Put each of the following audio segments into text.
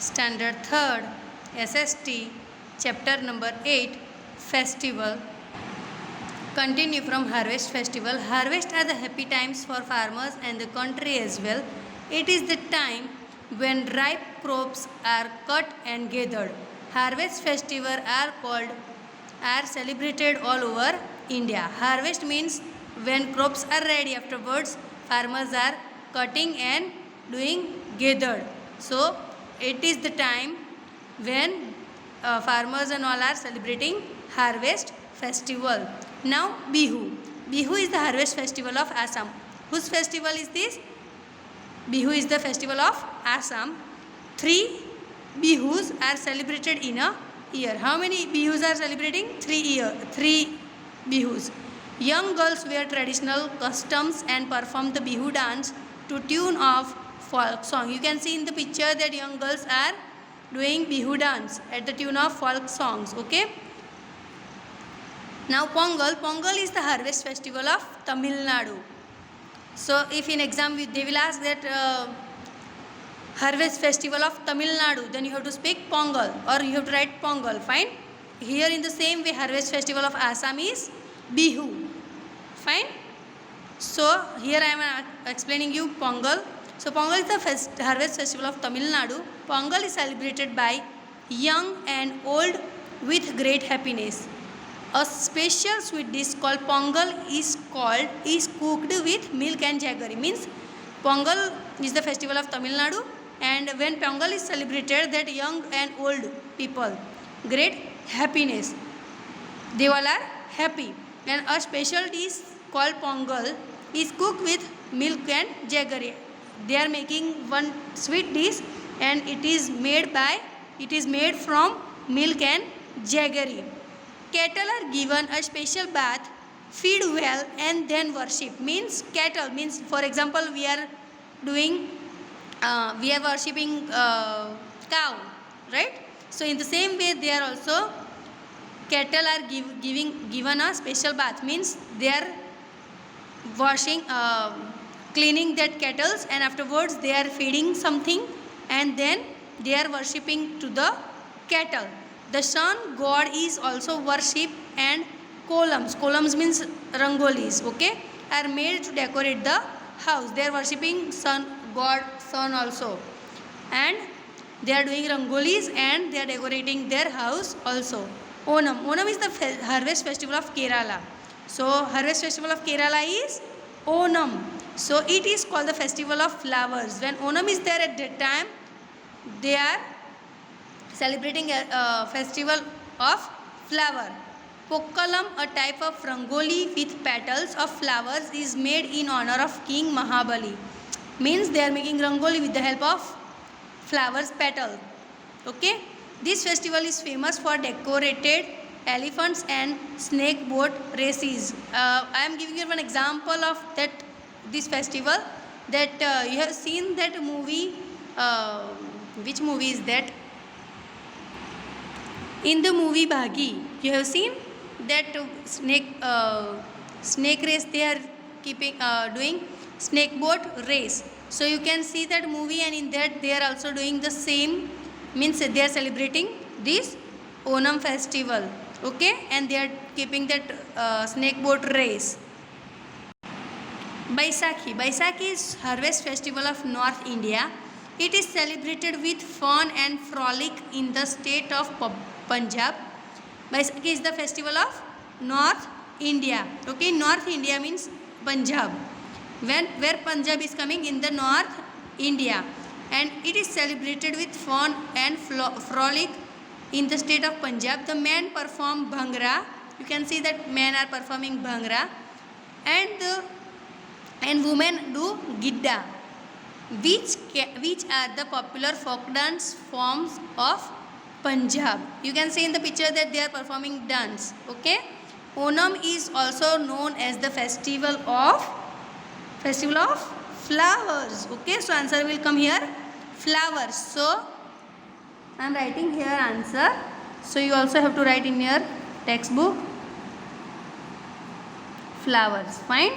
Standard 3rd, SST, Chapter number 8, Festival. Continue from Harvest Festival. Harvest are the happy times for farmers and the country as well. It is the time when ripe crops are cut and gathered. Harvest festival are celebrated all over India. Harvest means when crops are ready. Afterwards, farmers are cutting and doing gathered. So it is the time when farmers and all are celebrating harvest festival. Now Bihu. Bihu is the harvest festival of Assam. Whose festival is this? Bihu is the festival of Assam. 3 Bihus are celebrated in a year. How many Bihus are celebrating? 3 Bihus. Young girls wear traditional costumes and perform the Bihu dance to tune of folk song. You can see in the picture that young girls are doing Bihu dance at the tune of folk songs. Okay. Now Pongal. Pongal is the harvest festival of Tamil Nadu. So if in exam they will ask that harvest festival of Tamil Nadu, then you have to speak Pongal or you have to write Pongal. Fine. Here in the same way harvest festival of Assam is Bihu. Fine. So here I am explaining you Pongal. So Pongal is the harvest festival of Tamil Nadu. Pongal is celebrated by young and old with great happiness. A special sweet dish called Pongal is cooked with milk and jaggery. Means Pongal is the festival of Tamil Nadu, and when Pongal is celebrated, that young and old people great happiness. They all are happy, and a special dish called Pongal is cooked with milk and jaggery. They are making one sweet dish, and it is made from milk and jaggery. Cattle are given a special bath, feed well, and then worship. Means cattle means, for example, we are worshipping cow, right? So in the same way, they are also cattle are given a special bath. Means they are cleaning that kettles, and afterwards they are feeding something, and then they are worshipping to the cattle. The sun god is also worshipped, and columns means rangolis, okay, are made to decorate the house. They are worshipping sun also, and they are doing rangolis and they are decorating their house also. Onam is the harvest festival of Kerala. So harvest festival of Kerala is Onam. So it is called the festival of flowers. When Onam is there at that time, they are celebrating a festival of flower. Pokkalam, a type of rangoli with petals of flowers, is made in honor of King Mahabali. Means they are making rangoli with the help of flowers petal. Okay. This festival is famous for decorated elephants and snake boat races. I am giving you one example of this festival, that you have seen that movie. Which movie is that? In the movie Bhagi, you have seen that snake race. They are doing snake boat race. So you can see that movie, and in that they are also doing the same. Means they are celebrating this Onam festival. Okay, and they are keeping that snake boat race. Baisakhi is harvest festival of North India. It is celebrated with fun and frolic in the state of Punjab. Baisakhi is the festival of North India. Okay, North India means Punjab. Where Punjab is coming in the North India, and it is celebrated with fun and frolic in the state of Punjab. The men perform Bhangra. You can see that men are performing Bhangra, and women do Gidda, which are the popular folk dance forms of Punjab. You can see in the picture that they are performing dance. Okay. Onam is also known as the festival of flowers. Okay. So answer will come here, flowers. So I am writing here answer. So you also have to write in your textbook flowers. Fine.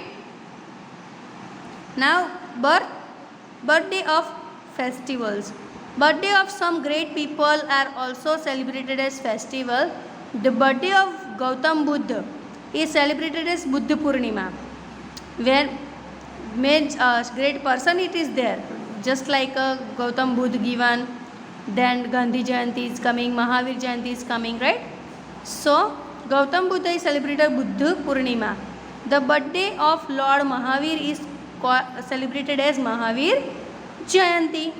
Now birthday of festivals. Birthday of some great people are also celebrated as festival. The birthday of Gautam Buddha is celebrated as Buddha Purnima, where great person it is there, just like Gautam Buddha given, then Gandhi Jayanti is coming, Mahavir Jayanti is coming, right? So Gautam Buddha is celebrated Buddha Purnima. The birthday of Lord Mahavir is celebrated as Mahavir Jayanti.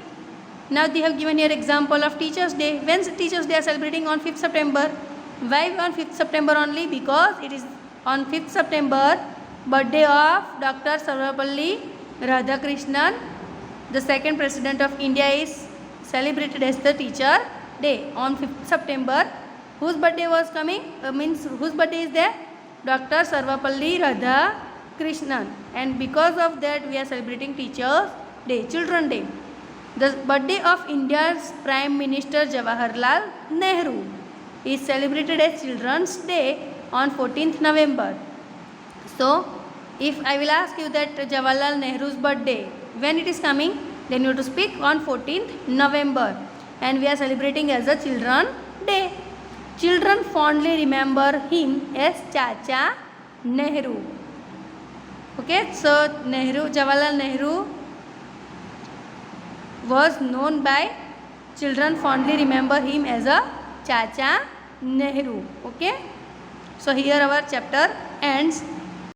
Now they have given here example of Teachers Day. When Teachers Day are celebrating on 5th September. Why on 5th September only? Because it is on 5th September birthday of Dr. Sarvapalli Radhakrishnan, the second President of India, is celebrated as the Teacher Day on 5th September. Whose birthday was coming? Whose birthday is there? Dr. Sarvapalli Radhakrishnan. And because of that we are celebrating Teachers Day, Children Day. The birthday of India's Prime Minister Jawaharlal Nehru is celebrated as Children's Day on 14th November. So, if I will ask you that Jawaharlal Nehru's birthday, when it is coming, then you have to speak on 14th November. And we are celebrating as a Children's Day. Children fondly remember him as Chacha Nehru. Okay, so Jawaharlal Nehru was known by children fondly remember him as a Chacha Nehru. Okay, so here our chapter ends.